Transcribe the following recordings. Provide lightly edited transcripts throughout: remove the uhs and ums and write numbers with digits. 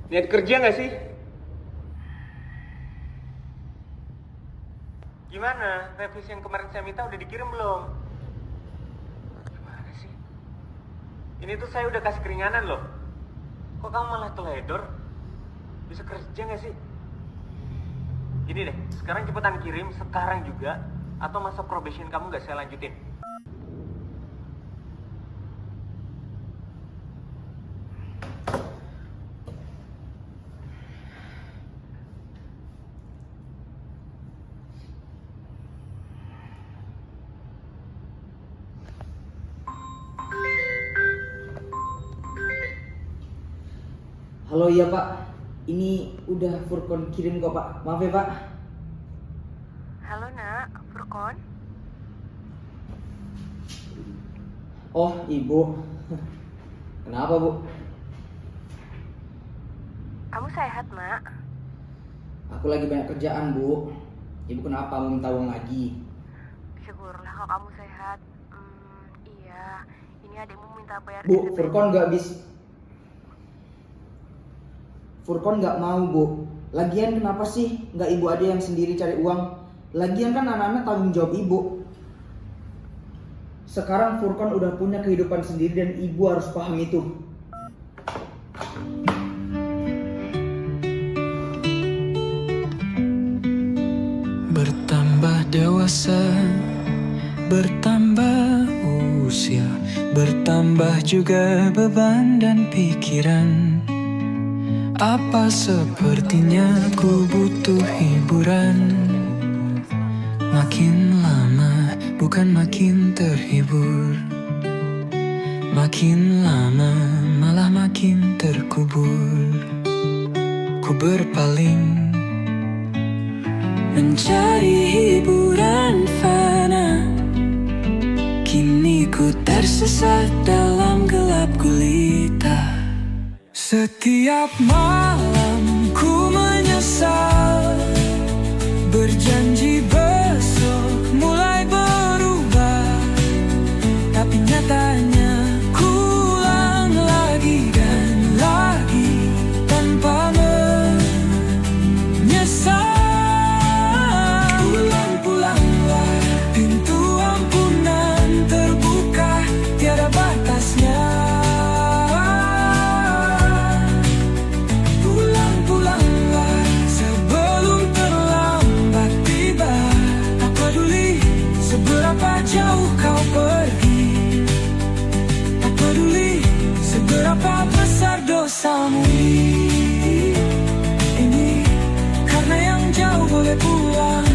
Niat kerja nggak sih? Gimana? Revisi yang kemarin saya minta udah dikirim belum? Gimana sih? Ini tuh saya udah kasih keringanan loh. Kok kamu malah teledor? Bisa kerja nggak sih? Gini deh, sekarang cepetan kirim, sekarang juga. Atau masa probation kamu nggak saya lanjutin. Halo, iya Pak, ini udah Furkon kirim kok Pak, maaf ya Pak. Halo nak, Furkon. Oh Ibu, kenapa Bu? Kamu sehat nak? Aku lagi banyak kerjaan Bu. Ibu kenapa mau minta uang lagi? Syukurlah kalau kamu sehat. Iya, ini adikmu minta bayar Bu, SPP. Furkon nggak mau Bu. Lagian kenapa sih nggak Ibu aja yang sendiri cari uang? Lagian kan anak-anak tanggung jawab Ibu. Sekarang Furkon udah punya kehidupan sendiri dan Ibu harus paham itu. Bertambah dewasa, bertambah usia, bertambah juga beban dan pikiran. Apa sepertinya ku butuh hiburan. Makin lama bukan makin terhibur, makin lama malah makin terkubur. Ku berpaling mencari hiburan fana. Kini ku tersesat dalam gelap gulita. Setiap malam ku menyesal, berjanji besok mulai berubah. Tapi nyatanya ku ulang lagi dan lagi tanpa menyesal. Pulang-pulanglah, pintu ampunan terbuka, tiada batasnya. Pulang-pulanglah sebelum terlambat tiba. Tak peduli seberapa jauh kau pergi, tak peduli seberapa besar dosamu ini, karena yang jauh boleh pulang.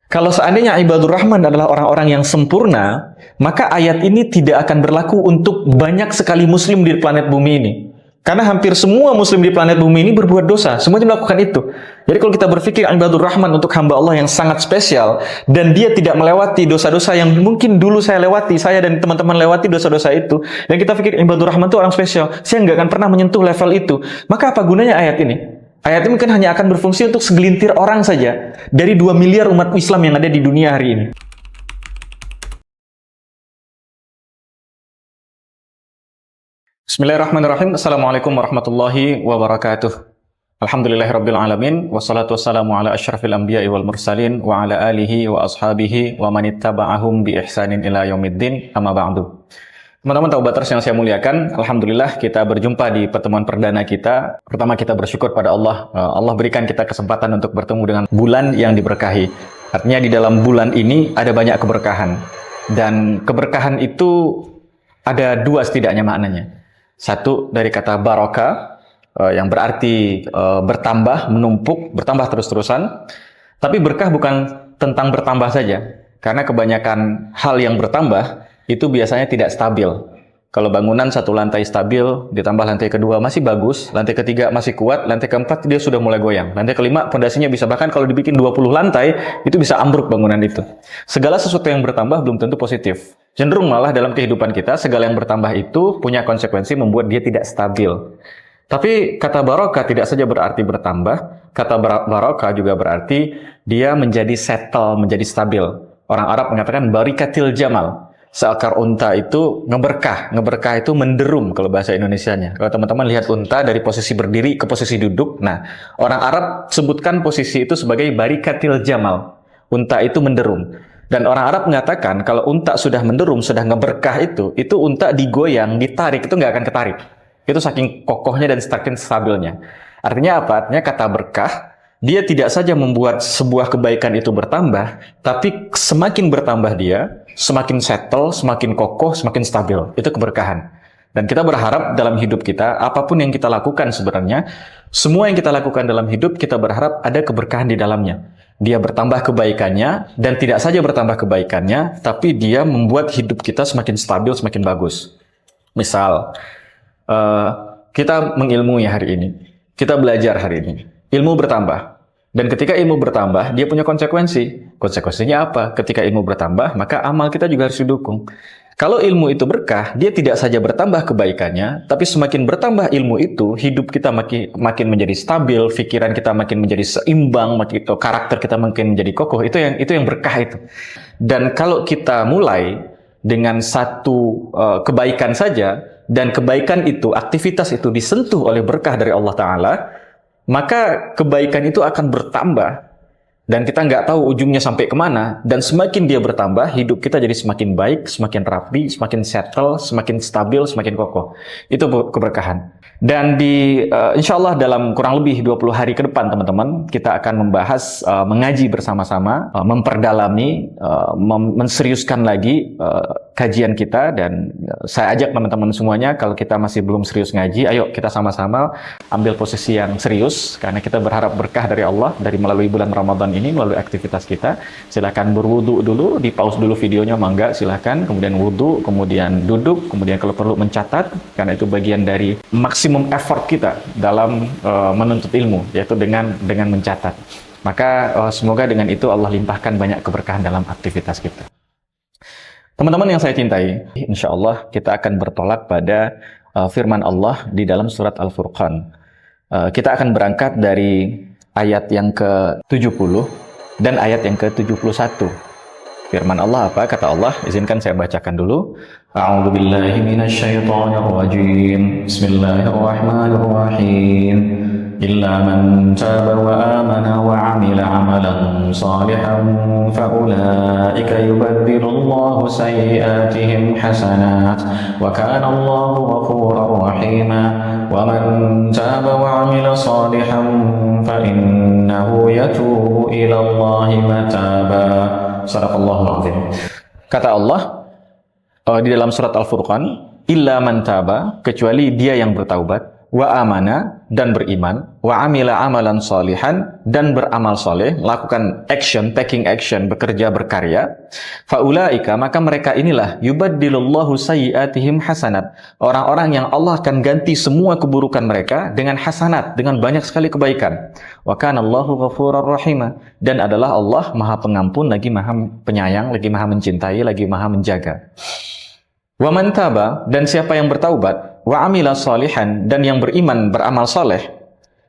Kalau seandainya ibadur rahman adalah orang-orang yang sempurna, maka ayat ini tidak akan berlaku untuk banyak sekali muslim di planet bumi ini. Karena hampir semua muslim di planet bumi ini berbuat dosa, semuanya melakukan itu. Jadi kalau kita berpikir ibadur rahman untuk hamba Allah yang sangat spesial, dan dia tidak melewati dosa-dosa yang mungkin dulu saya lewati, saya dan teman-teman lewati dosa-dosa itu, dan kita pikir ibadur rahman itu orang spesial, saya nggak akan pernah menyentuh level itu. Maka apa gunanya ayat ini? Ayat ini mungkin hanya akan berfungsi untuk segelintir orang saja dari 2 miliar umat Islam yang ada di dunia hari ini. Bismillahirrahmanirrahim. Assalamualaikum warahmatullahi wabarakatuh. Alhamdulillahirabbil alamin, wassalatu wassalamu ala asyrafil anbiya'i wal mursalin wa ala alihi wa ashabihi wa man ittaba'ahum bi ihsanin ila yaumiddin. Amma ba'du. Teman-teman Taubaters yang saya muliakan, alhamdulillah kita berjumpa di pertemuan perdana kita. Pertama kita bersyukur pada Allah. Allah berikan kita kesempatan untuk bertemu dengan bulan yang diberkahi. Artinya di dalam bulan ini ada banyak keberkahan. Dan keberkahan itu ada 2 setidaknya maknanya. Satu dari kata barokah, yang berarti bertambah, menumpuk, bertambah terus-terusan. Tapi berkah bukan tentang bertambah saja. Karena kebanyakan hal yang bertambah itu biasanya tidak stabil. Kalau bangunan 1 lantai stabil, ditambah lantai kedua masih bagus, lantai ketiga masih kuat, lantai keempat dia sudah mulai goyang. Lantai kelima pondasinya bisa, bahkan kalau dibikin 20 lantai, itu bisa ambruk bangunan itu. Segala sesuatu yang bertambah belum tentu positif. Cenderung malah dalam kehidupan kita, segala yang bertambah itu punya konsekuensi membuat dia tidak stabil. Tapi kata barokah tidak saja berarti bertambah, kata barokah juga berarti dia menjadi settle, menjadi stabil. Orang Arab mengatakan barikatil jamal. Seekor unta itu ngeberkah. Ngeberkah itu menderum kalau bahasa Indonesianya. Kalau teman-teman lihat unta dari posisi berdiri ke posisi duduk, nah orang Arab sebutkan posisi itu sebagai barikatil jamal. Unta itu menderum. Dan orang Arab mengatakan kalau unta sudah menderum, sudah ngeberkah itu unta digoyang, ditarik, itu nggak akan ketarik. Itu saking kokohnya dan saking stabilnya. Artinya apa? Artinya kata berkah, dia tidak saja membuat sebuah kebaikan itu bertambah, tapi semakin bertambah dia, semakin settle, semakin kokoh, semakin stabil. Itu keberkahan. Dan kita berharap dalam hidup kita, apapun yang kita lakukan sebenarnya, semua yang kita lakukan dalam hidup, kita berharap ada keberkahan di dalamnya. Dia bertambah kebaikannya, dan tidak saja bertambah kebaikannya, tapi dia membuat hidup kita semakin stabil, semakin bagus. Misal, kita mengilmui hari ini, kita belajar hari ini. Ilmu bertambah. Dan ketika ilmu bertambah, dia punya konsekuensi. Konsekuensinya apa? Ketika ilmu bertambah, maka amal kita juga harus didukung. Kalau ilmu itu berkah, dia tidak saja bertambah kebaikannya, tapi semakin bertambah ilmu itu, hidup kita makin menjadi stabil, pikiran kita makin menjadi seimbang, karakter kita makin menjadi kokoh. Itu yang berkah itu. Dan kalau kita mulai dengan satu kebaikan saja, dan kebaikan itu, aktivitas itu disentuh oleh berkah dari Allah Ta'ala, maka kebaikan itu akan bertambah. Dan kita nggak tahu ujungnya sampai kemana. Dan semakin dia bertambah, hidup kita jadi semakin baik, semakin rapi, semakin settle, semakin stabil, semakin kokoh. Itu keberkahan. Dan insya Allah dalam kurang lebih 20 hari ke depan, teman-teman, kita akan membahas, mengaji bersama-sama, memperdalami, menseriuskan lagi kajian kita. Dan saya ajak teman-teman semuanya, kalau kita masih belum serius ngaji, ayo kita sama-sama ambil posisi yang serius, karena kita berharap berkah dari Allah, dari melalui bulan Ramadan ini, melalui aktivitas kita. Silakan berwudu dulu, di pause dulu videonya, mangga silakan, kemudian wudu, kemudian duduk, kemudian kalau perlu mencatat, karena itu bagian dari maksimum effort kita dalam menuntut ilmu, yaitu dengan mencatat. Maka semoga dengan itu Allah limpahkan banyak keberkahan dalam aktivitas kita. Teman-teman yang saya cintai, insya Allah kita akan bertolak pada firman Allah di dalam surat Al-Furqan. Kita akan berangkat dari ayat yang ke-70 dan ayat yang ke-71. Firman Allah apa? Kata Allah, izinkan saya bacakan dulu. A'udzu billahi minasyaitonir rajim. Bismillahirrahmanirrahim. Illa man taba wa amana wa 'amila 'amalan shalihan fa ulaika yubaddilullahu sayyi'atihim hasanat wa kana Allahu ghafurur rahima. Wa man taba wa 'amila shalihan fa innahu yatubu ila Allahi mataba. Shadaqallahul azim. Kata Allah di dalam surat Al-Furqan, illa man taba, kecuali dia yang bertaubat, wa amana, dan beriman, wa amila amalan salihan, dan beramal soleh, melakukan action, taking action, bekerja, berkarya, faulaika, maka mereka inilah yubaddilullahu sayyiatihim hasanat, orang-orang yang Allah akan ganti semua keburukan mereka dengan hasanat, dengan banyak sekali kebaikan. Wa kana Allahu ghafurur rahima, dan adalah Allah Maha Pengampun, lagi Maha Penyayang, lagi Maha Mencintai, lagi Maha Menjaga. Wa man taba, dan siapa yang bertaubat, wa amila salihan, dan yang beriman, beramal soleh,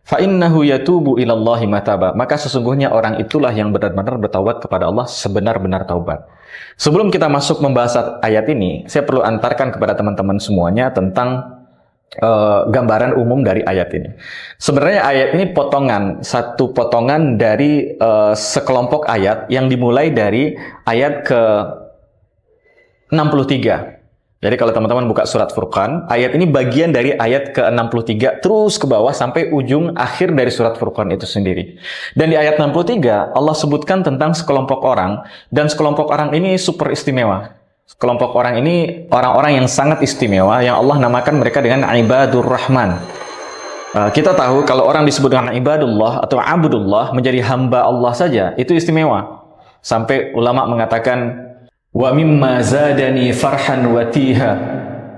fa innahu yatubu ilallahi mataba, maka sesungguhnya orang itulah yang benar-benar bertaubat kepada Allah sebenar-benar taubat. Sebelum kita masuk membahas ayat ini, saya perlu antarkan kepada teman-teman semuanya tentang gambaran umum dari ayat ini. Sebenarnya ayat ini satu potongan dari sekelompok ayat yang dimulai dari ayat ke 63. Jadi kalau teman-teman buka surat Furqan, ayat ini bagian dari ayat ke-63 terus ke bawah sampai ujung akhir dari surat Furqan itu sendiri. Dan di ayat 63 Allah sebutkan tentang sekelompok orang, dan sekelompok orang ini super istimewa. Sekelompok orang ini orang-orang yang sangat istimewa, yang Allah namakan mereka dengan Ibadur Rahman. Kita tahu kalau orang disebut dengan ibadullah atau abdullah, menjadi hamba Allah saja, itu istimewa. Sampai ulama mengatakan, wa mimma zadani farhan wa tiha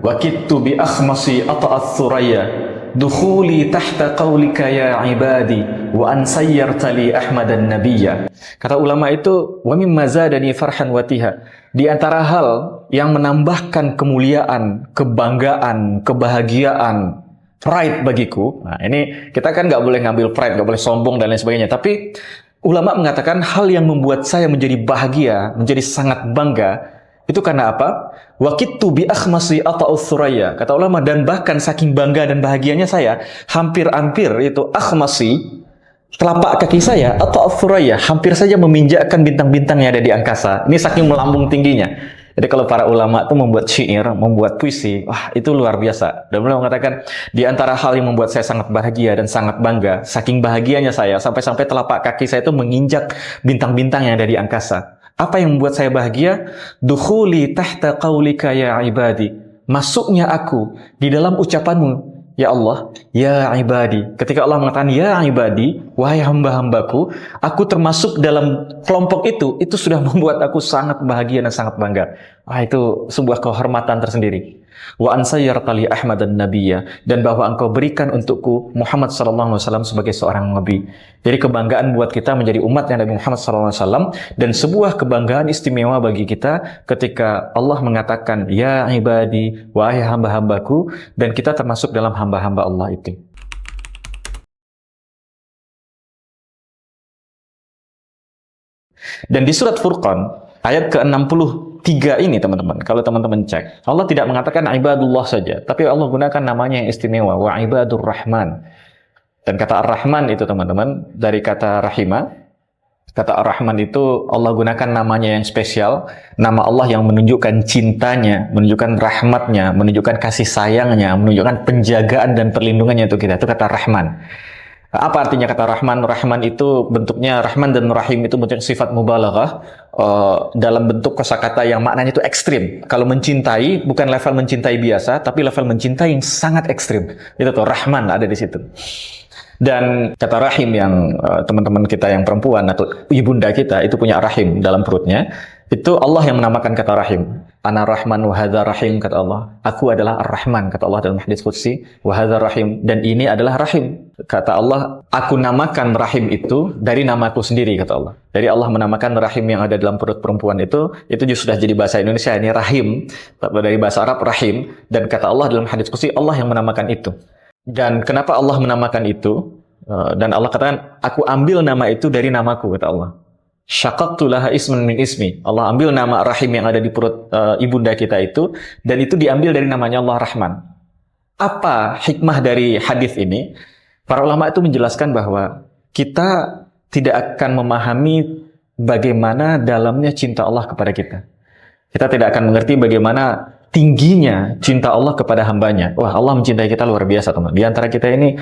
wa kittu bi akhmasi ata'ath thuraya dukhuli tahta qawlika ya ibadi wa an sayyarta li ahmadan nabiyya. Kata ulama itu, wa mimma zadani farhan wa tiha, di antara hal yang menambahkan kemuliaan, kebanggaan, kebahagiaan pride bagiku. Nah, ini kita kan nggak boleh ngambil pride, nggak boleh sombong dan lain sebagainya. Tapi ulama mengatakan hal yang membuat saya menjadi bahagia, menjadi sangat bangga, itu karena apa? Waqittu bi akhmasi ata'us suraya. Kata ulama, dan bahkan saking bangga dan bahagianya saya, hampir-hampir itu akhmasi, telapak kaki saya atau suraya hampir saja meminjakkan bintang-bintang yang ada di angkasa. Ini saking melambung tingginya. Jadi kalau para ulama itu membuat syair, membuat puisi, wah itu luar biasa. Dan beliau mengatakan di antara hal yang membuat saya sangat bahagia dan sangat bangga, saking bahagianya saya sampai-sampai telapak kaki saya itu menginjak bintang-bintang yang ada di angkasa. Apa yang membuat saya bahagia? Dukhuli tahta qaulika ya ibadi. Masuknya aku di dalam ucapanmu, ya Allah, ya ibadi. Ketika Allah mengatakan ya ibadi, wahai hamba-hambaku, aku termasuk dalam kelompok itu sudah membuat aku sangat bahagia dan sangat bangga. Wah, itu sebuah kehormatan tersendiri. Wa ansayyartali Ahmadan nabiyya, dan bahwa engkau berikan untukku Muhammad sallallahu alaihi wasallam sebagai seorang nabi. Jadi kebanggaan buat kita menjadi umat yang Nabi Muhammad sallallahu alaihi wasallam, dan sebuah kebanggaan istimewa bagi kita ketika Allah mengatakan ya ibadi, wahai hamba-hambaku, dan kita termasuk dalam hamba-hamba Allah itu. Dan di surat Furqan ayat ke-63 ini teman-teman, kalau teman-teman cek, Allah tidak mengatakan ibadullah saja, tapi Allah gunakan namanya yang istimewa, wa ibadur rahman. Dan kata ar-rahman itu teman-teman dari kata rahima. Kata ar-rahman itu Allah gunakan namanya yang spesial, nama Allah yang menunjukkan cintanya, menunjukkan rahmatnya, menunjukkan kasih sayangnya, menunjukkan penjagaan dan perlindungannya untuk kita. Itu kata rahman. Apa artinya kata Rahman? Rahman itu bentuknya, Rahman dan Rahim itu bentuk sifat mubalaghah dalam bentuk kosakata yang maknanya itu ekstrim. Kalau mencintai bukan level mencintai biasa, tapi level mencintai yang sangat ekstrim. Itu tuh Rahman ada di situ. Dan kata Rahim yang teman-teman kita yang perempuan atau ibunda kita itu punya rahim dalam perutnya, itu Allah yang menamakan kata Rahim. Ana Rahman wa hadza Rahim, kata Allah. Aku adalah Ar-Rahman, kata Allah dalam hadis qudsi, wa hadza Rahim, dan ini adalah Rahim. Kata Allah, aku namakan Rahim itu dari namaku sendiri, kata Allah. Jadi Allah menamakan Rahim yang ada dalam perut perempuan itu sudah jadi bahasa Indonesia, ini Rahim, dari bahasa Arab Rahim, dan kata Allah dalam hadis qudsi, Allah yang menamakan itu. Dan kenapa Allah menamakan itu? Dan Allah katakan, aku ambil nama itu dari namaku, kata Allah. Syaqaqtu laha isman min ismi. Allah ambil nama Rahim yang ada di perut ibunda kita itu, dan itu diambil dari namanya Allah Rahman. Apa hikmah dari hadis ini? Para ulama itu menjelaskan bahwa kita tidak akan memahami bagaimana dalamnya cinta Allah kepada kita. Kita tidak akan mengerti bagaimana tingginya cinta Allah kepada hambanya. Wah, Allah mencintai kita luar biasa, teman. Di antara kita ini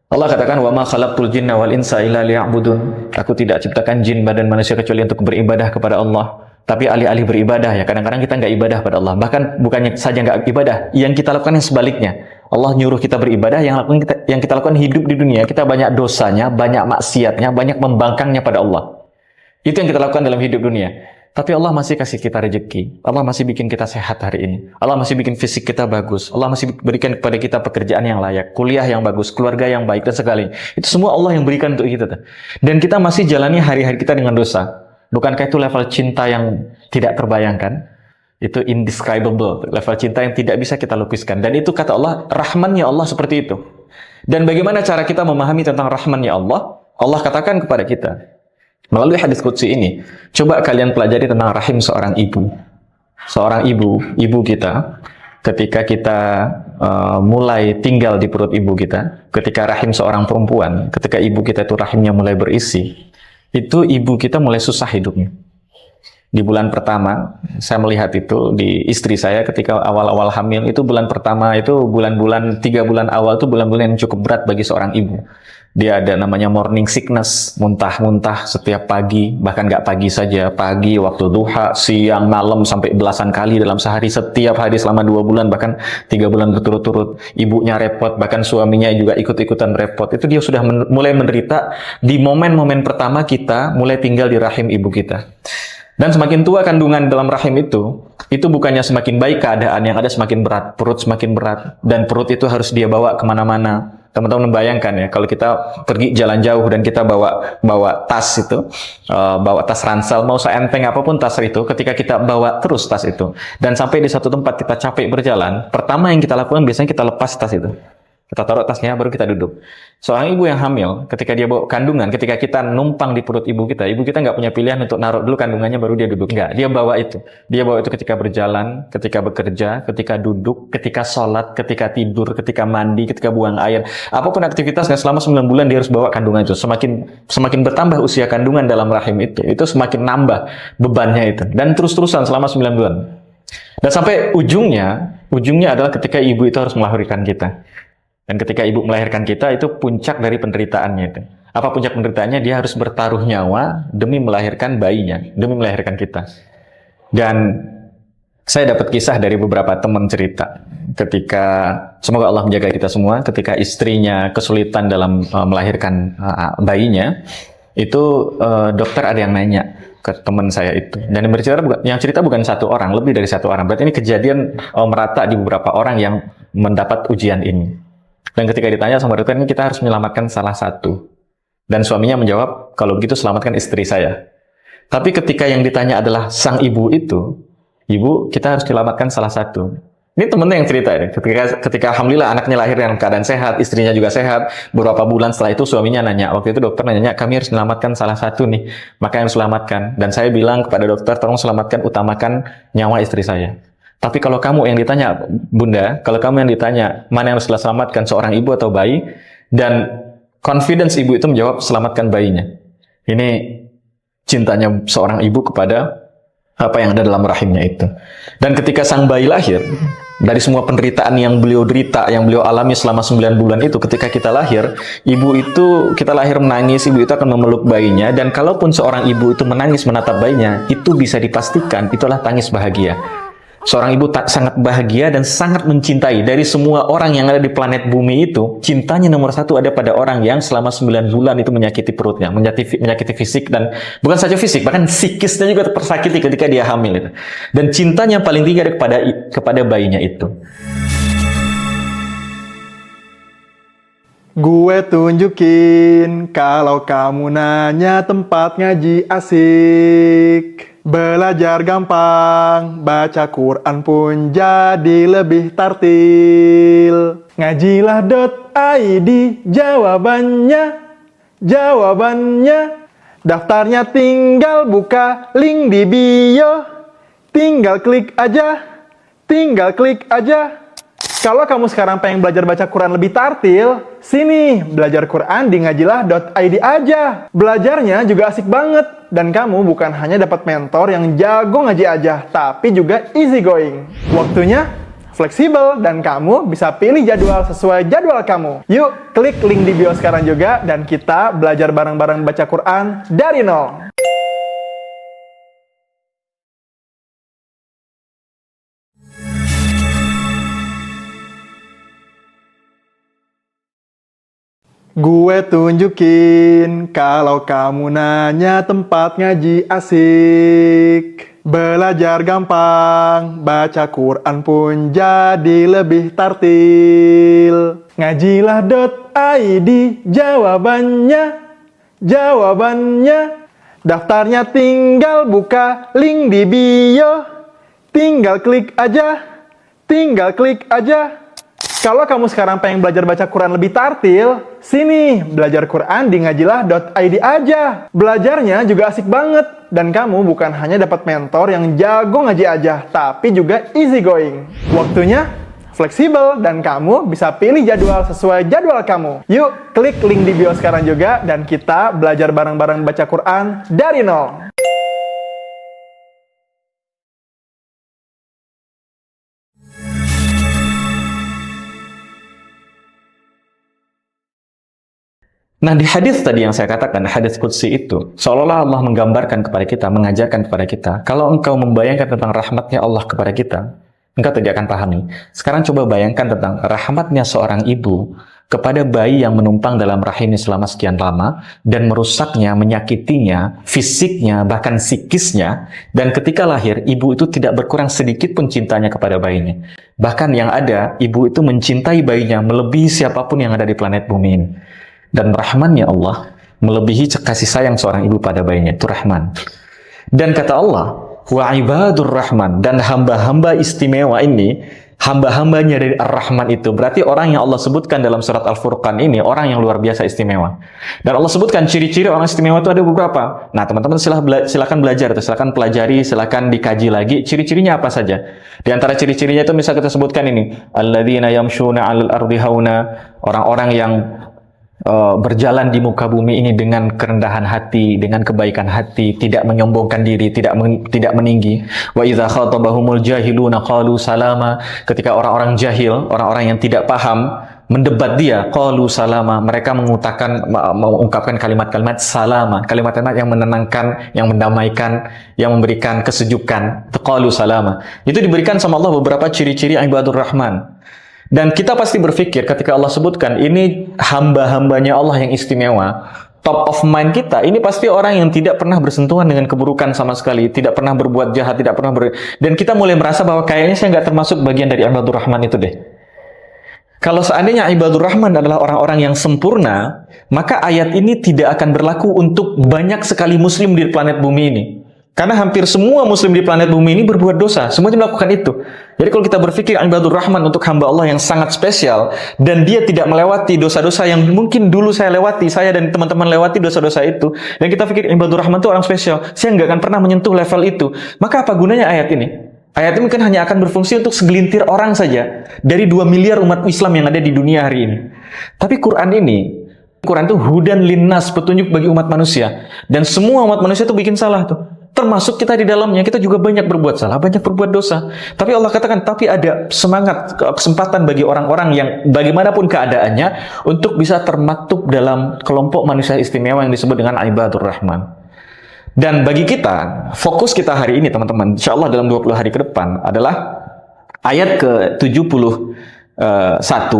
Allah katakan, wa ma khalaqtul jinna wal insa illa liya'budun. Aku tidak ciptakan jin dan manusia kecuali untuk beribadah kepada Allah. Tapi alih-alih beribadah ya, kadang-kadang kita nggak ibadah pada Allah. Bahkan bukannya saja nggak ibadah, yang kita lakukan yang sebaliknya. Allah nyuruh kita beribadah, yang kita lakukan hidup di dunia, kita banyak dosanya, banyak maksiatnya, banyak membangkangnya pada Allah. Itu yang kita lakukan dalam hidup dunia. Tapi Allah masih kasih kita rezeki. Allah masih bikin kita sehat hari ini. Allah masih bikin fisik kita bagus. Allah masih berikan kepada kita pekerjaan yang layak, kuliah yang bagus, keluarga yang baik, dan segala. Itu semua Allah yang berikan untuk kita. Dan kita masih jalani hari-hari kita dengan dosa. Bukankah itu level cinta yang tidak terbayangkan? Itu indescribable. Level cinta yang tidak bisa kita lukiskan. Dan itu kata Allah, Rahmannya Allah seperti itu. Dan bagaimana cara kita memahami tentang Rahmannya Allah? Allah katakan kepada kita melalui hadis qudsi ini, coba kalian pelajari tentang rahim seorang ibu. Seorang ibu kita, ketika kita mulai tinggal di perut ibu kita, ketika rahim seorang perempuan, ketika ibu kita itu rahimnya mulai berisi, itu ibu kita mulai susah hidupnya. Di bulan pertama, saya melihat itu di istri saya ketika awal-awal hamil, itu bulan pertama itu bulan-bulan, 3 bulan awal itu bulan-bulan yang cukup berat bagi seorang ibu. Dia ada namanya morning sickness, muntah-muntah setiap pagi, bahkan nggak pagi saja, pagi, waktu duha, siang, malam, sampai belasan kali dalam sehari, setiap hari selama 2 bulan, bahkan 3 bulan berturut-turut. Ibunya repot, bahkan suaminya juga ikut-ikutan repot. Itu dia sudah mulai menderita di momen-momen pertama kita mulai tinggal di rahim ibu kita. Dan semakin tua kandungan dalam rahim itu bukannya semakin baik keadaan, yang ada semakin berat, perut semakin berat, dan perut itu harus dia bawa kemana-mana. Teman-teman bayangkan ya, kalau kita pergi jalan jauh dan kita bawa tas itu, bawa tas ransel, mau seenteng apapun tas itu, ketika kita bawa terus tas itu, dan sampai di satu tempat kita capek berjalan, pertama yang kita lakukan biasanya kita lepas tas itu. Kita taruh tasnya, baru kita duduk. Seorang ibu yang hamil, ketika dia bawa kandungan, ketika kita numpang di perut ibu kita nggak punya pilihan untuk naruh dulu kandungannya, baru dia duduk. Nggak, dia bawa itu. Dia bawa itu ketika berjalan, ketika bekerja, ketika duduk, ketika sholat, ketika tidur, ketika mandi, ketika buang air. Apapun aktivitasnya selama 9 bulan dia harus bawa kandungan itu. Semakin bertambah usia kandungan dalam rahim itu semakin nambah bebannya itu. Dan terus-terusan selama 9 bulan. Dan sampai ujungnya adalah ketika ibu itu harus melahirkan kita. Dan ketika ibu melahirkan kita, itu puncak dari penderitaannya itu. Apa puncak penderitaannya? Dia harus bertaruh nyawa demi melahirkan bayinya, demi melahirkan kita. Dan saya dapat kisah dari beberapa teman cerita. Ketika, semoga Allah menjaga kita semua, ketika istrinya kesulitan dalam melahirkan bayinya, itu dokter ada yang nanya ke teman saya itu. Dan yang cerita bukan satu orang, lebih dari satu orang. Berarti ini kejadian merata di beberapa orang yang mendapat ujian ini. Dan ketika ditanya sama dokter, ini kita harus menyelamatkan salah satu. Dan suaminya menjawab, kalau begitu selamatkan istri saya. Tapi ketika yang ditanya adalah sang ibu itu, ibu, kita harus selamatkan salah satu. Ini temennya yang cerita ini. Ketika alhamdulillah anaknya lahir dalam keadaan sehat, istrinya juga sehat, beberapa bulan setelah itu suaminya nanya, waktu itu dokter nanya, kami harus selamatkan salah satu nih, maka yang selamatkan. Dan saya bilang kepada dokter, tolong selamatkan, utamakan nyawa istri saya. Tapi kalau kamu yang ditanya, Bunda, kalau kamu yang ditanya, mana yang harus diselamatkan, seorang ibu atau bayi? Dan confidence ibu itu menjawab, selamatkan bayinya. Ini cintanya seorang ibu kepada apa yang ada dalam rahimnya itu. Dan ketika sang bayi lahir, dari semua penderitaan yang beliau derita, yang beliau alami selama 9 bulan itu, ketika kita lahir, ibu itu, kita lahir menangis, ibu itu akan memeluk bayinya, dan kalaupun seorang ibu itu menangis menatap bayinya, itu bisa dipastikan, itulah tangis bahagia. Seorang ibu sangat bahagia dan sangat mencintai. Dari semua orang yang ada di planet bumi itu, cintanya nomor satu ada pada orang yang selama 9 bulan itu menyakiti perutnya, menyakiti fisik, dan bukan saja fisik, bahkan psikisnya juga tersakiti ketika dia hamil itu. Dan cintanya paling tinggi ada kepada bayinya itu. Gue tunjukin kalau kamu nanya tempat ngaji asik. Belajar gampang, baca Quran pun jadi lebih tartil. Ngajilah.id jawabannya. Daftarnya tinggal buka link di bio. Tinggal klik aja. Kalau kamu sekarang pengen belajar baca Quran lebih tartil, sini belajar Quran di ngajilah.id aja. Belajarnya juga asik banget. Dan kamu bukan hanya dapat mentor yang jago ngaji aja, tapi juga easy going. Waktunya fleksibel dan kamu bisa pilih jadwal sesuai jadwal kamu. Yuk, klik link di bio sekarang juga dan kita belajar bareng-bareng baca Quran dari nol. Gue tunjukin kalau kamu nanya tempat ngaji asik. Belajar gampang, baca Quran pun jadi lebih tartil. Ngajilah.id jawabannya. Daftarnya tinggal buka link di bio. Tinggal klik aja. Kalau kamu sekarang pengen belajar baca Quran lebih tartil, sini belajar Quran di ngajilah.id aja. Belajarnya juga asik banget. Dan kamu bukan hanya dapat mentor yang jago ngaji aja, tapi juga easy going. Waktunya fleksibel dan kamu bisa pilih jadwal sesuai jadwal kamu. Yuk, klik link di bio sekarang juga dan kita belajar bareng-bareng baca Quran dari nol. Nah, di hadis tadi yang saya katakan, hadis qudsi itu, seolah-olah Allah menggambarkan kepada kita, mengajarkan kepada kita, kalau engkau membayangkan tentang rahmatnya Allah kepada kita, engkau tidak akan pahami. Sekarang coba bayangkan tentang rahmatnya seorang ibu kepada bayi yang menumpang dalam rahimnya selama sekian lama, dan merusaknya, menyakitinya, fisiknya, bahkan psikisnya, dan ketika lahir, ibu itu tidak berkurang sedikit pun cintanya kepada bayinya. Bahkan yang ada, ibu itu mencintai bayinya melebihi siapapun yang ada di planet bumi ini. Dan rahmannya Allah melebihi kasih sayang seorang ibu pada bayinya. Itu rahman. Dan kata Allah, wa ibadur rahman, dan hamba-hamba istimewa ini, hamba-hambanya dari Ar-Rahman itu, berarti orang yang Allah sebutkan dalam surat Al-Furqan ini orang yang luar biasa istimewa. Dan Allah sebutkan ciri-ciri orang istimewa itu ada beberapa. Nah, teman-teman silakan belajar, silakan pelajari, silakan dikaji lagi ciri-cirinya apa saja. Di antara ciri-cirinya itu misal kita sebutkan ini, alladzina yamshuna 'alal ardi hauna, orang-orang yang berjalan di muka bumi ini dengan kerendahan hati, dengan kebaikan hati, tidak menyombongkan diri, tidak meninggi. Wa idza khatabahumul jahiluna qalu salama. Ketika orang-orang jahil, orang-orang yang tidak paham mendebat dia, qalu salama, mereka mengungkapkan kalimat-kalimat salama, kalimat-kalimat yang menenangkan, yang mendamaikan, yang memberikan kesejukan. Qalu salama. Itu diberikan sama Allah beberapa ciri-ciri ibadur Rahman. Dan kita pasti berpikir ketika Allah sebutkan ini hamba-hambanya Allah yang istimewa, top of mind kita, ini pasti orang yang tidak pernah bersentuhan dengan keburukan sama sekali, tidak pernah berbuat jahat, tidak pernah dan kita mulai merasa bahwa kayaknya saya nggak termasuk bagian dari ibadur Rahman itu deh. Kalau seandainya ibadur Rahman adalah orang-orang yang sempurna, maka ayat ini tidak akan berlaku untuk banyak sekali muslim di planet bumi ini. Karena hampir semua muslim di planet bumi ini berbuat dosa. Semuanya melakukan itu. Jadi kalau kita berpikir ibadur Rahman untuk hamba Allah yang sangat spesial, dan dia tidak melewati dosa-dosa yang mungkin dulu saya lewati, saya dan teman-teman lewati dosa-dosa itu, dan kita pikir ibadur Rahman itu orang spesial, saya nggak akan pernah menyentuh level itu. Maka apa gunanya ayat ini? Ayat ini mungkin hanya akan berfungsi untuk segelintir orang saja dari 2 miliar umat Islam yang ada di dunia hari ini. Tapi Quran itu hudan linnas, petunjuk bagi umat manusia. Dan semua umat manusia itu bikin salah tuh. Termasuk kita di dalamnya, kita juga banyak berbuat salah, banyak berbuat dosa. Tapi Allah katakan, tapi ada semangat, kesempatan bagi orang-orang yang bagaimanapun keadaannya untuk bisa termaktub dalam kelompok manusia istimewa yang disebut dengan ibadur Rahman. Dan bagi kita, fokus kita hari ini teman-teman, insya Allah dalam 20 hari ke depan adalah ayat ke-71,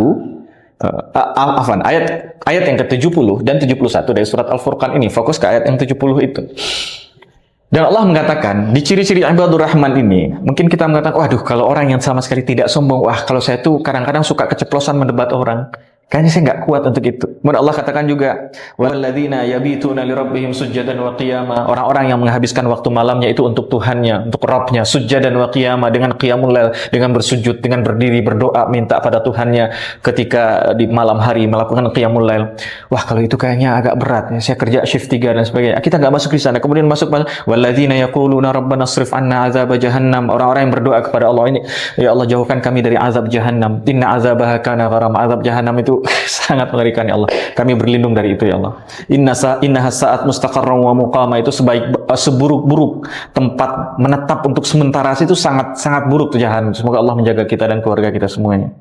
ayat yang ke-70 dan 71 dari surat Al-Furqan ini, fokus ke ayat yang 70 itu. Dan Allah mengatakan, di ciri-ciri ibadur Rahman ini, mungkin kita mengatakan, waduh, kalau orang yang sama sekali tidak sombong, wah, kalau saya tuh kadang-kadang suka keceplosan mendebat orang. Kayaknya saya nggak kuat untuk itu. Kemudian Allah katakan juga, walladzina yabituna lirabbihim sujjadan wa qiyama. Orang-orang yang menghabiskan waktu malamnya itu untuk Tuhannya, untuk Rabbnya, sujjadan wa qiyama, dengan qiyamul lail, dengan bersujud, dengan berdiri, berdoa, minta pada Tuhannya ketika di malam hari melakukan qiyamul lail. Wah, kalau itu kayaknya agak berat ya. Saya kerja shift 3 dan sebagainya. Kita nggak masuk di sana. Kemudian masuk walladzina yaquluna rabbana srif anna azab jahannam. Orang-orang yang berdoa kepada Allah ini, ya Allah jauhkan kami dari azab jahannam. Inna azabaha kana gharam. Azab jahannam itu sangat mengerikan ya Allah. Kami berlindung dari itu ya Allah. Innaha sa'at mustaqarran wa muqama, itu seburuk-buruk tempat menetap untuk sementara itu sangat buruk tuh jahanam. Semoga Allah menjaga kita dan keluarga kita semuanya.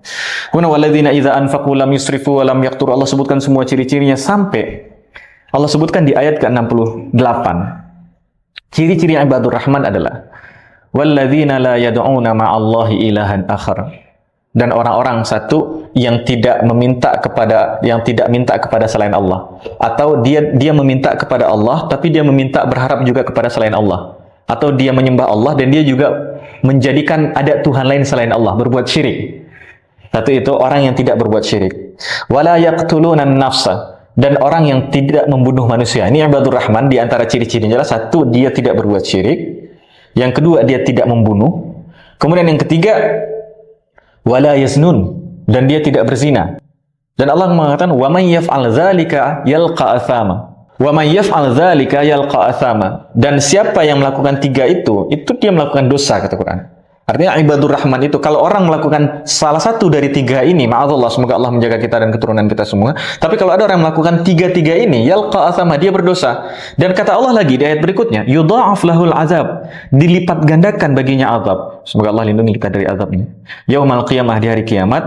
Wa walladzina idza anfaqu lam yusrifu wa lam yaqtur. Allah sebutkan semua ciri-cirinya sampai Allah sebutkan di ayat ke-68. Ciri-ciri ibadur Rahman adalah walladzina la yad'una ma'allahi ilahan akhar. Dan orang-orang satu yang tidak minta kepada selain Allah, atau dia meminta kepada Allah tapi dia berharap juga kepada selain Allah, atau dia menyembah Allah dan dia juga menjadikan ada Tuhan lain selain Allah, berbuat syirik. Satu itu orang yang tidak berbuat syirik. Wala yaqtuluna nafsa, dan orang yang tidak membunuh manusia. Ini ibadur Rahman, di antara ciri-cirinya adalah satu, dia tidak berbuat syirik. Yang kedua, dia tidak membunuh. Kemudian yang ketiga, wala yaznun, dan dia tidak berzina. Dan Allah mengatakan, wa may yaf'al dzalika yalqa athama. Wa may yaf'al dzalika yalqa athama. Dan siapa yang melakukan 3 itu dia melakukan dosa, kata Quran. Artinya ibadur Rahman itu, kalau orang melakukan salah satu dari 3 ini, ma'adzallah, semoga Allah menjaga kita dan keturunan kita semua. Tapi kalau ada orang melakukan 3 ini, yalqa athama, dia berdosa. Dan kata Allah lagi di ayat berikutnya, yudha'af lahul azab, dilipat gandakan baginya azab. Semoga Allah lindungi kita dari azab ini. Yaumal qiyamah, di hari kiamat,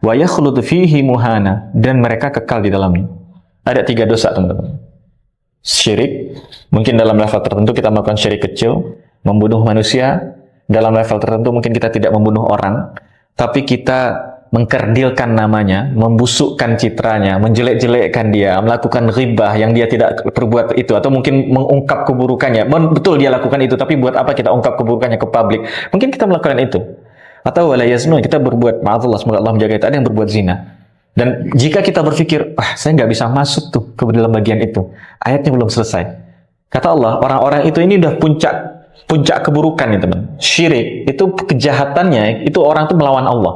wa yakhlud fihi muhana, dan mereka kekal di dalamnya. Ada 3 dosa, teman-teman. Syirik, mungkin dalam level tertentu kita melakukan syirik kecil, membunuh manusia. Dalam level tertentu mungkin kita tidak membunuh orang, tapi kita mengkerdilkan namanya, membusukkan citranya, menjelek-jelekkan dia, melakukan ghibah yang dia tidak perbuat itu, atau mungkin mengungkap keburukannya. Betul dia lakukan itu, tapi buat apa kita ungkap keburukannya ke publik? Mungkin kita melakukan itu. Atau wala yaznun, kita berbuat, ma'adzallah, semoga Allah menjaga kita, ada yang berbuat zina. Dan jika kita berpikir, saya nggak bisa masuk tuh ke dalam bagian itu, ayatnya belum selesai. Kata Allah, orang-orang itu ini udah puncak puncak keburukan ya teman. Syirik itu kejahatannya itu orang itu melawan Allah.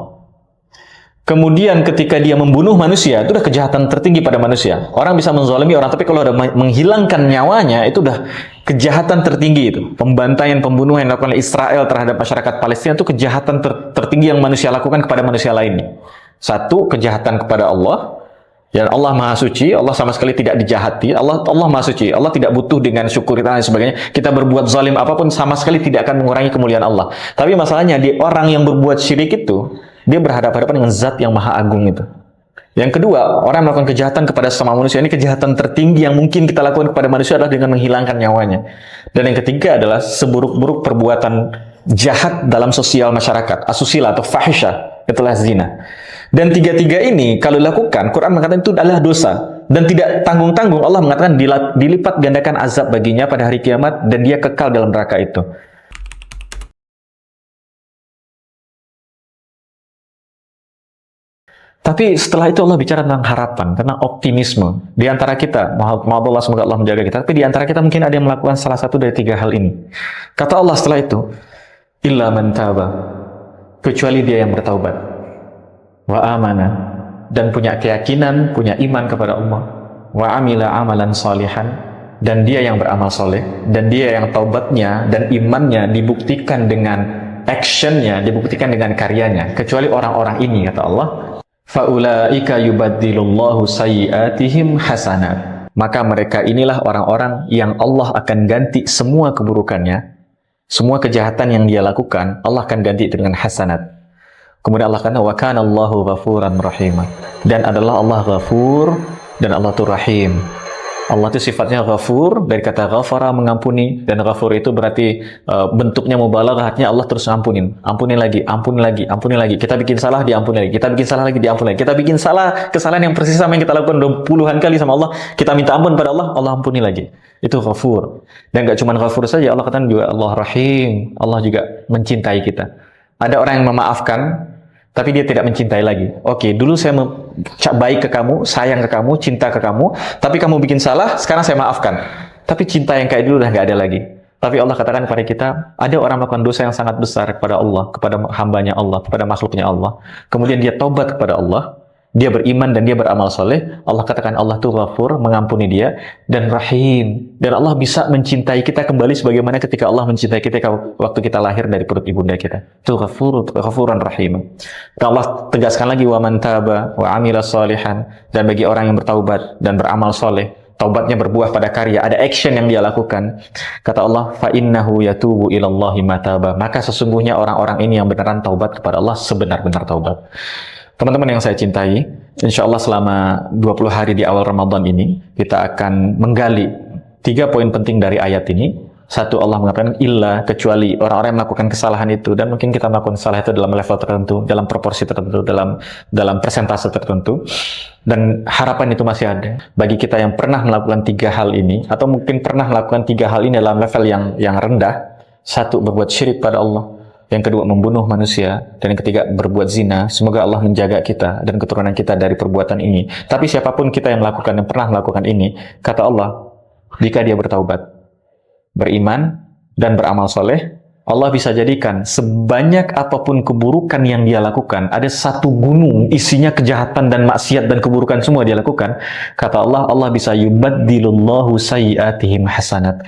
Kemudian ketika dia membunuh manusia, itu udah kejahatan tertinggi pada manusia. Orang bisa menzalimi orang, tapi kalau ada menghilangkan nyawanya, itu udah kejahatan tertinggi itu. Pembantaian, pembunuhan yang dilakukan oleh Israel terhadap masyarakat Palestina itu kejahatan tertinggi yang manusia lakukan kepada manusia lainnya. Satu, kejahatan kepada Allah. Dan Allah Maha Suci, Allah sama sekali tidak dijahati. Allah Maha Suci, Allah tidak butuh dengan syukur dan sebagainya. Kita berbuat zalim apapun sama sekali tidak akan mengurangi kemuliaan Allah. Tapi masalahnya di orang yang berbuat syirik itu, dia berhadapan-hadapan dengan zat yang maha agung itu. Yang kedua, orang yang melakukan kejahatan kepada sesama manusia, ini kejahatan tertinggi yang mungkin kita lakukan kepada manusia adalah dengan menghilangkan nyawanya. Dan yang ketiga adalah seburuk-buruk perbuatan jahat dalam sosial masyarakat, asusila atau fahisha, itulah zina. Dan tiga-tiga ini kalau dilakukan, Quran mengatakan itu adalah dosa. Dan tidak tanggung-tanggung, Allah mengatakan dilipat gandakan azab baginya pada hari kiamat dan dia kekal dalam neraka itu. Tapi setelah itu Allah bicara tentang harapan, tentang optimisme. Di antara kita, mohon Allah, semoga Allah menjaga kita, tapi di antara kita mungkin ada yang melakukan salah satu dari tiga hal ini. Kata Allah setelah itu, illa man taba, kecuali dia yang bertaubat, wa amana, dan punya keyakinan, punya iman kepada Allah, wa amila amalan salihan, dan dia yang beramal soleh, dan dia yang taubatnya dan imannya dibuktikan dengan actionnya, dibuktikan dengan karyanya, kecuali orang-orang ini, kata Allah, faulaika yubaddilullahu sayyiatihim hasanat, maka mereka inilah orang-orang yang Allah akan ganti semua keburukannya, semua kejahatan yang dia lakukan, Allah akan ganti itu dengan hasanat. Kemudian Allah kata, wa kana Allahu ghafuran rahimah, dan adalah Allah ghafur dan Allah itu rahim. Allah itu sifatnya ghafur, dari kata ghafara, mengampuni, dan ghafur itu berarti bentuknya mubalaghah, artinya Allah terus ngampunin, ampuni lagi, ampuni lagi, ampuni lagi. Kita bikin salah, diampuni lagi. Kita bikin salah lagi, diampuni lagi. Kita bikin salah, kesalahan yang persis sama yang kita lakukan puluhan kali sama Allah, kita minta ampun pada Allah, Allah ampuni lagi. Itu ghafur. Dan gak cuma ghafur saja, Allah katakan juga Allah rahim, Allah juga mencintai kita. Ada orang yang memaafkan, tapi dia tidak mencintai lagi. Oke, dulu saya baik ke kamu, sayang ke kamu, cinta ke kamu, tapi kamu bikin salah, sekarang saya maafkan. Tapi cinta yang kayak dulu udah nggak ada lagi. Tapi Allah katakan kepada kita, ada orang melakukan dosa yang sangat besar kepada Allah, kepada hambanya Allah, kepada makhluknya Allah. Kemudian dia taubat kepada Allah, dia beriman dan dia beramal soleh. Allah katakan Allah itu ghafur, mengampuni dia, dan rahim. Dan Allah bisa mencintai kita kembali sebagaimana ketika Allah mencintai kita waktu kita lahir dari perut ibunda kita. Itu ghafuran rahim. Allah tegaskan lagi, wa man taba wa amila salihan, dan bagi orang yang bertaubat dan beramal soleh, taubatnya berbuah pada karya, ada action yang dia lakukan. Kata Allah, fa innahu yatubu ilallahi mataba, maka sesungguhnya orang-orang ini yang beneran taubat kepada Allah sebenar-benar taubat. Teman-teman yang saya cintai, insya Allah selama 20 hari di awal Ramadan ini, kita akan menggali 3 poin penting dari ayat ini. Satu, Allah mengatakan, illa, kecuali orang-orang yang melakukan kesalahan itu, dan mungkin kita melakukan kesalahan itu dalam level tertentu, dalam proporsi tertentu, dalam persentase tertentu, dan harapan itu masih ada. Bagi kita yang pernah melakukan 3 hal ini, atau mungkin pernah melakukan 3 hal ini dalam level yang rendah. Satu, berbuat syirik pada Allah. Yang kedua, membunuh manusia. Dan yang ketiga, berbuat zina. Semoga Allah menjaga kita dan keturunan kita dari perbuatan ini. Tapi siapapun kita yang pernah melakukan ini, kata Allah, jika dia bertaubat, beriman, dan beramal soleh, Allah bisa jadikan sebanyak apapun keburukan yang dia lakukan, ada satu gunung isinya kejahatan dan maksiat dan keburukan semua dia lakukan. Kata Allah, Allah bisa yubaddilullahu sayyiatihim hasanat.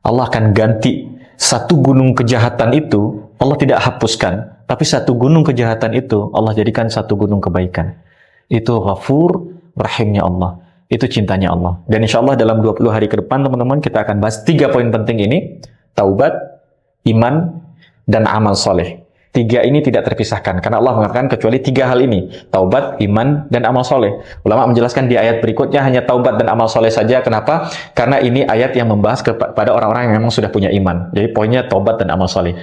Allah akan ganti satu gunung kejahatan itu, Allah tidak hapuskan, tapi satu gunung kejahatan itu Allah jadikan satu gunung kebaikan. Itu ghafur, rahimnya Allah. Itu cintanya Allah. Dan insya Allah dalam 20 hari ke depan, teman-teman, kita akan bahas 3 poin penting ini. Taubat, iman, dan amal soleh. 3 ini tidak terpisahkan, karena Allah mengatakan kecuali 3 hal ini. Taubat, iman, dan amal soleh. Ulama menjelaskan di ayat berikutnya hanya taubat dan amal soleh saja. Kenapa? Karena ini ayat yang membahas kepada orang-orang yang memang sudah punya iman. Jadi poinnya taubat dan amal soleh.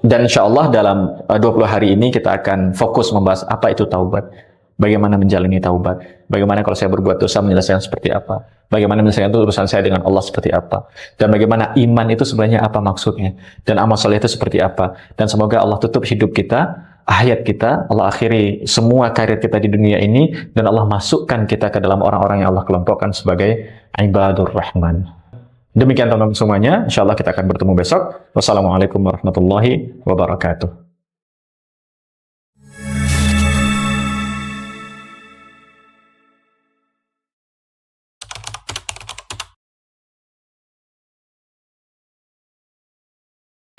Dan insya Allah dalam 20 hari ini kita akan fokus membahas apa itu taubat. Bagaimana menjalani taubat. Bagaimana kalau saya berbuat dosa menyelesaikan seperti apa. Bagaimana menyelesaikan urusan saya dengan Allah seperti apa. Dan bagaimana iman itu sebenarnya apa maksudnya. Dan amal soleh itu seperti apa. Dan semoga Allah tutup hidup kita, hayat kita, Allah akhiri semua karir kita di dunia ini, dan Allah masukkan kita ke dalam orang-orang yang Allah kelompokkan sebagai ibadur rahman. Demikian teman-teman semuanya, insya Allah kita akan bertemu besok. Wassalamualaikum warahmatullahi wabarakatuh.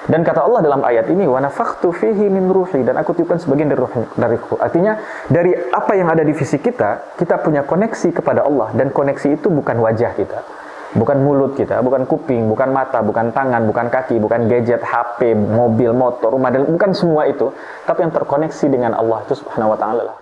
Dan kata Allah dalam ayat ini, wa nafakhtu fihi min ruhi, dan aku tiupkan sebagian dariku. Artinya, dari apa yang ada di fisik kita, kita punya koneksi kepada Allah. Dan koneksi itu bukan wajah kita, bukan mulut kita, bukan kuping, bukan mata, bukan tangan, bukan kaki, bukan gadget, HP, mobil, motor, rumah, dan bukan semua itu. Tapi yang terkoneksi dengan Allah itu subhanahu wa ta'ala lah.